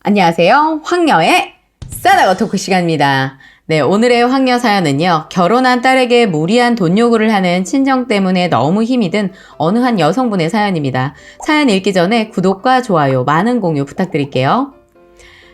안녕하세요. 황녀의 싸다가 토크 시간입니다. 네, 오늘의 황녀 사연은요. 결혼한 딸에게 무리한 돈 요구를 하는 친정 때문에 너무 힘이 든 어느 한 여성분의 사연입니다. 사연 읽기 전에 구독과 좋아요, 많은 공유 부탁드릴게요.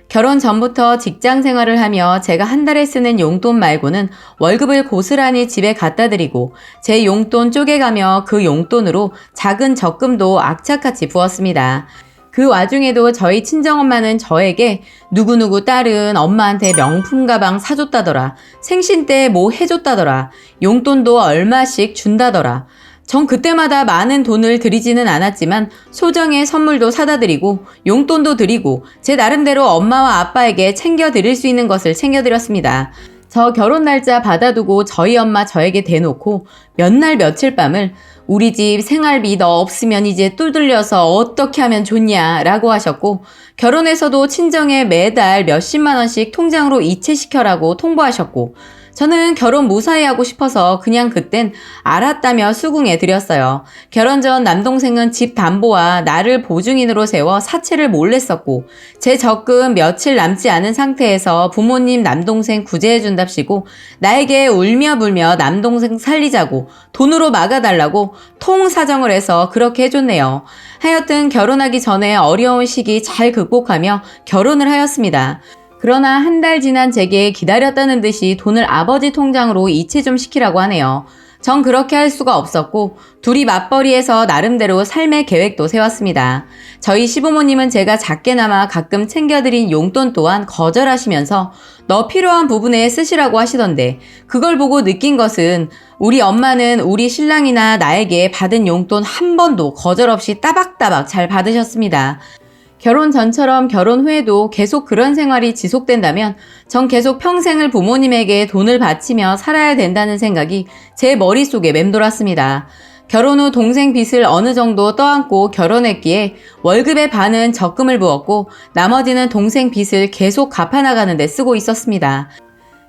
결혼 전부터 직장 생활을 하며 제가 한 달에 쓰는 용돈 말고는 월급을 고스란히 집에 갖다 드리고 제 용돈 쪼개가며 그 용돈으로 작은 적금도 악착같이 부었습니다. 그 와중에도 저희 친정엄마는 저에게 누구누구 딸은 엄마한테 명품 가방 사줬다더라. 생신 때 뭐 해줬다더라. 용돈도 얼마씩 준다더라. 전 그때마다 많은 돈을 드리지는 않았지만 소정의 선물도 사다 드리고 용돈도 드리고 제 나름대로 엄마와 아빠에게 챙겨드릴 수 있는 것을 챙겨드렸습니다. 저 결혼 날짜 받아두고 저희 엄마 저에게 대놓고 몇 날 며칠 밤을 우리 집 생활비 너 없으면 이제 뚫뚫려서 어떻게 하면 좋냐 라고 하셨고 결혼해서도 친정에 매달 몇십만 원씩 통장으로 이체시켜라고 통보하셨고 저는 결혼 무사히 하고 싶어서 그냥 그땐 알았다며 수긍해 드렸어요. 결혼 전 남동생은 집 담보와 나를 보증인으로 세워 사채를 몰래 썼고 제 적금 며칠 남지 않은 상태에서 부모님 남동생 구제해준답시고 나에게 울며 불며 남동생 살리자고 돈으로 막아달라고 통사정을 해서 그렇게 해줬네요. 하여튼 결혼하기 전에 어려운 시기 잘 극복하며 결혼을 하였습니다. 그러나 한 달 지난 제게 기다렸다는 듯이 돈을 아버지 통장으로 이체 좀 시키라고 하네요. 전 그렇게 할 수가 없었고 둘이 맞벌이해서 나름대로 삶의 계획도 세웠습니다. 저희 시부모님은 제가 작게나마 가끔 챙겨드린 용돈 또한 거절하시면서 너 필요한 부분에 쓰시라고 하시던데 그걸 보고 느낀 것은 우리 엄마는 우리 신랑이나 나에게 받은 용돈 한 번도 거절 없이 따박따박 잘 받으셨습니다. 결혼 전처럼 결혼 후에도 계속 그런 생활이 지속된다면 전 계속 평생을 부모님에게 돈을 바치며 살아야 된다는 생각이 제 머릿속에 맴돌았습니다. 결혼 후 동생 빚을 어느 정도 떠안고 결혼했기에 월급의 반은 적금을 부었고 나머지는 동생 빚을 계속 갚아나가는 데 쓰고 있었습니다.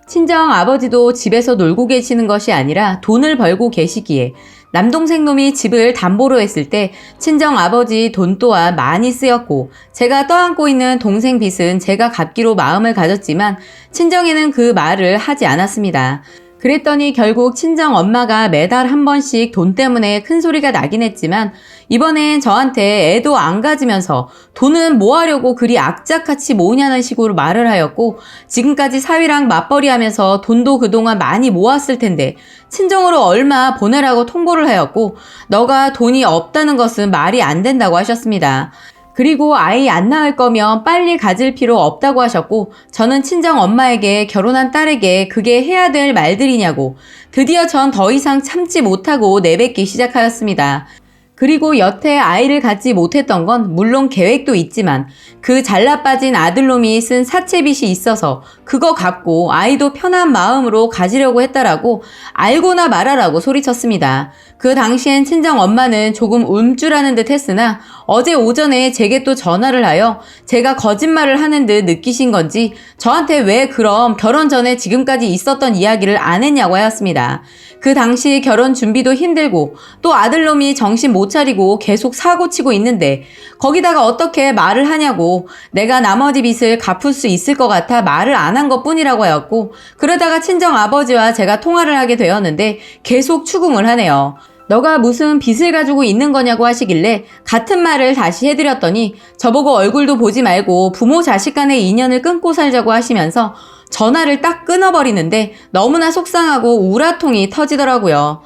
친정 아버지도 집에서 놀고 계시는 것이 아니라 돈을 벌고 계시기에 남동생 놈이 집을 담보로 했을 때 친정 아버지 돈 또한 많이 쓰였고 제가 떠안고 있는 동생 빚은 제가 갚기로 마음을 가졌지만 친정에는 그 말을 하지 않았습니다. 그랬더니 결국 친정 엄마가 매달 한 번씩 돈 때문에 큰 소리가 나긴 했지만 이번엔 저한테 애도 안 가지면서 돈은 뭐 하려고 그리 악착같이 모으냐는 식으로 말을 하였고 지금까지 사위랑 맞벌이 하면서 돈도 그동안 많이 모았을 텐데 친정으로 얼마 보내라고 통보를 하였고 너가 돈이 없다는 것은 말이 안 된다고 하셨습니다. 그리고 아이 안 낳을 거면 빨리 가질 필요 없다고 하셨고 저는 친정 엄마에게 결혼한 딸에게 그게 해야 될 말들이냐고 드디어 전 더 이상 참지 못하고 내뱉기 시작하였습니다. 그리고 여태 아이를 갖지 못했던 건 물론 계획도 있지만 그 잘나빠진 아들놈이 쓴 사채빚이 있어서 그거 갚고 아이도 편한 마음으로 가지려고 했다라고 알고나 말하라고 소리쳤습니다. 그 당시엔 친정 엄마는 조금 움찔하는 듯 했으나 어제 오전에 제게 또 전화를 하여 제가 거짓말을 하는 듯 느끼신 건지 저한테 왜 그럼 결혼 전에 지금까지 있었던 이야기를 안 했냐고 하였습니다. 그 당시 결혼 준비도 힘들고 또 아들놈이 정신 못 차리고 계속 사고치고 있는데 거기다가 어떻게 말을 하냐고 내가 나머지 빚을 갚을 수 있을 것 같아 말을 안 한 것뿐이라고 하였고 그러다가 친정 아버지와 제가 통화를 하게 되었는데 계속 추궁을 하네요. 너가 무슨 빚을 가지고 있는 거냐고 하시길래 같은 말을 다시 해드렸더니 저보고 얼굴도 보지 말고 부모 자식 간의 인연을 끊고 살자고 하시면서 전화를 딱 끊어버리는데 너무나 속상하고 우라통이 터지더라고요.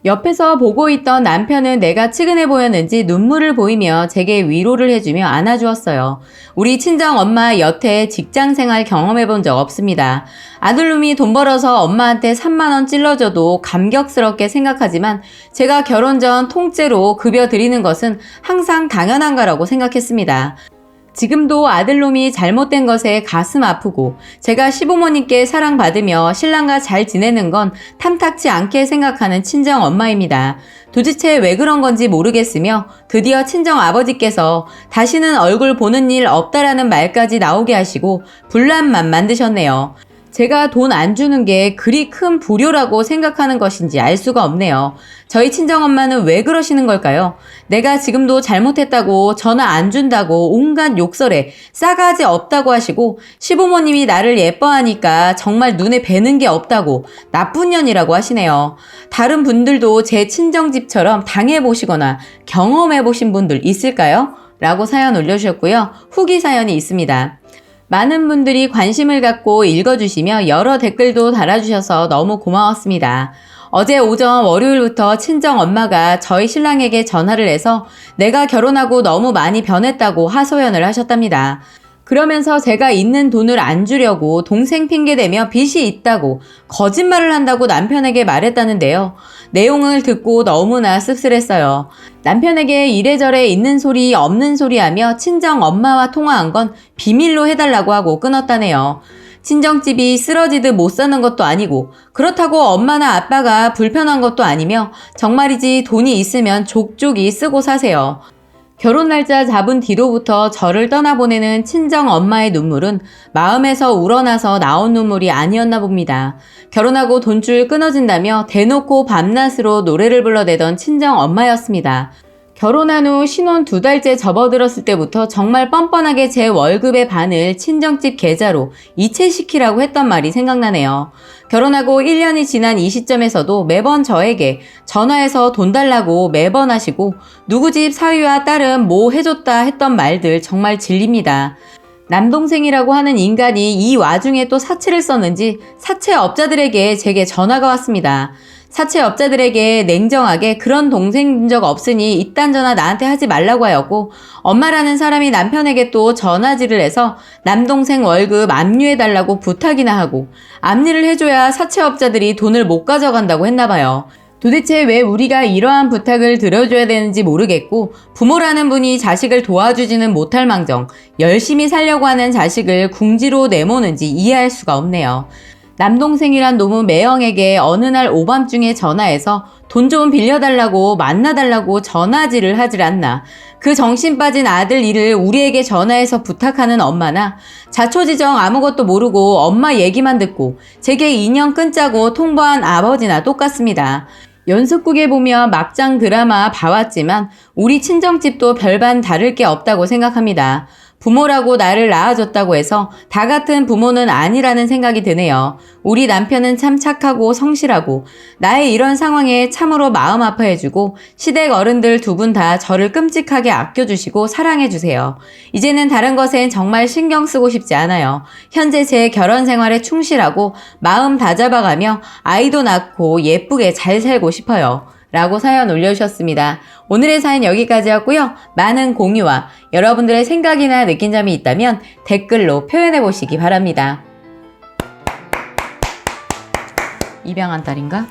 옆에서 보고 있던 남편은 내가 측은해 보였는지 눈물을 보이며 제게 위로를 해주며 안아주었어요. 우리 친정 엄마 여태 직장생활 경험해본 적 없습니다. 아들놈이 돈 벌어서 엄마한테 3만 원 찔러줘도 감격스럽게 생각하지만 제가 결혼 전 통째로 급여 드리는 것은 항상 당연한 거라고 생각했습니다. 지금도 아들놈이 잘못된 것에 가슴 아프고 제가 시부모님께 사랑받으며 신랑과 잘 지내는 건 탐탁치 않게 생각하는 친정 엄마입니다. 도대체 왜 그런 건지 모르겠으며 드디어 친정 아버지께서 다시는 얼굴 보는 일 없다라는 말까지 나오게 하시고 분란만 만드셨네요. 제가 돈 안 주는 게 그리 큰 불효라고 생각하는 것인지 알 수가 없네요. 저희 친정엄마는 왜 그러시는 걸까요? 내가 지금도 잘못했다고 전화 안 준다고 온갖 욕설에 싸가지 없다고 하시고 시부모님이 나를 예뻐하니까 정말 눈에 뵈는 게 없다고 나쁜 년이라고 하시네요. 다른 분들도 제 친정집처럼 당해보시거나 경험해보신 분들 있을까요? 라고 사연 올려주셨고요. 후기 사연이 있습니다. 많은 분들이 관심을 갖고 읽어주시며 여러 댓글도 달아주셔서 너무 고마웠습니다. 어제 오전 월요일부터 친정 엄마가 저희 신랑에게 전화를 해서 내가 결혼하고 너무 많이 변했다고 하소연을 하셨답니다. 그러면서 제가 있는 돈을 안 주려고 동생 핑계대며 빚이 있다고 거짓말을 한다고 남편에게 말했다는데요. 내용을 듣고 너무나 씁쓸했어요. 남편에게 이래저래 있는 소리 없는 소리 하며 친정 엄마와 통화한 건 비밀로 해달라고 하고 끊었다네요. 친정집이 쓰러지듯 못 사는 것도 아니고 그렇다고 엄마나 아빠가 불편한 것도 아니며 정말이지 돈이 있으면 족족이 쓰고 사세요. 결혼 날짜 잡은 뒤로부터 저를 떠나보내는 친정 엄마의 눈물은 마음에서 우러나서 나온 눈물이 아니었나 봅니다. 결혼하고 돈줄 끊어진다며 대놓고 밤낮으로 노래를 불러대던 친정 엄마였습니다. 결혼한 후 신혼 2달째 접어들었을 때부터 정말 뻔뻔하게 제 월급의 반을 친정집 계좌로 이체시키라고 했던 말이 생각나네요. 결혼하고 1년이 지난 이 시점에서도 매번 저에게 전화해서 돈 달라고 매번 하시고 누구 집 사위와 딸은 뭐 해줬다 했던 말들 정말 질립니다. 남동생이라고 하는 인간이 이 와중에 또 사채를 썼는지 사채업자들에게 제게 전화가 왔습니다. 사채업자들에게 냉정하게 그런 동생 본 적 없으니 이딴 전화 나한테 하지 말라고 하였고 엄마라는 사람이 남편에게 또 전화질을 해서 남동생 월급 압류해달라고 부탁이나 하고 압류를 해줘야 사채업자들이 돈을 못 가져간다고 했나봐요. 도대체 왜 우리가 이러한 부탁을 들어줘야 되는지 모르겠고 부모라는 분이 자식을 도와주지는 못할 망정 열심히 살려고 하는 자식을 궁지로 내모는지 이해할 수가 없네요. 남동생이란 놈은 매형에게 어느 날 오밤중에 전화해서 돈 좀 빌려달라고 만나달라고 전화질을 하질 않나. 그 정신 빠진 아들 일을 우리에게 전화해서 부탁하는 엄마나 자초지정 아무것도 모르고 엄마 얘기만 듣고 제게 인연 끊자고 통보한 아버지나 똑같습니다. 연속극에 보면 막장 드라마 봐왔지만 우리 친정집도 별반 다를 게 없다고 생각합니다. 부모라고 나를 낳아줬다고 해서 다 같은 부모는 아니라는 생각이 드네요. 우리 남편은 참 착하고 성실하고 나의 이런 상황에 참으로 마음 아파해주고 시댁 어른들 두 분 다 저를 끔찍하게 아껴주시고 사랑해주세요. 이제는 다른 것엔 정말 신경 쓰고 싶지 않아요. 현재 제 결혼 생활에 충실하고 마음 다잡아가며 아이도 낳고 예쁘게 잘 살고 싶어요. 라고 사연 올려주셨습니다. 오늘의 사연 여기까지였고요. 많은 공유와 여러분들의 생각이나 느낀 점이 있다면 댓글로 표현해 보시기 바랍니다. 입양한 딸인가?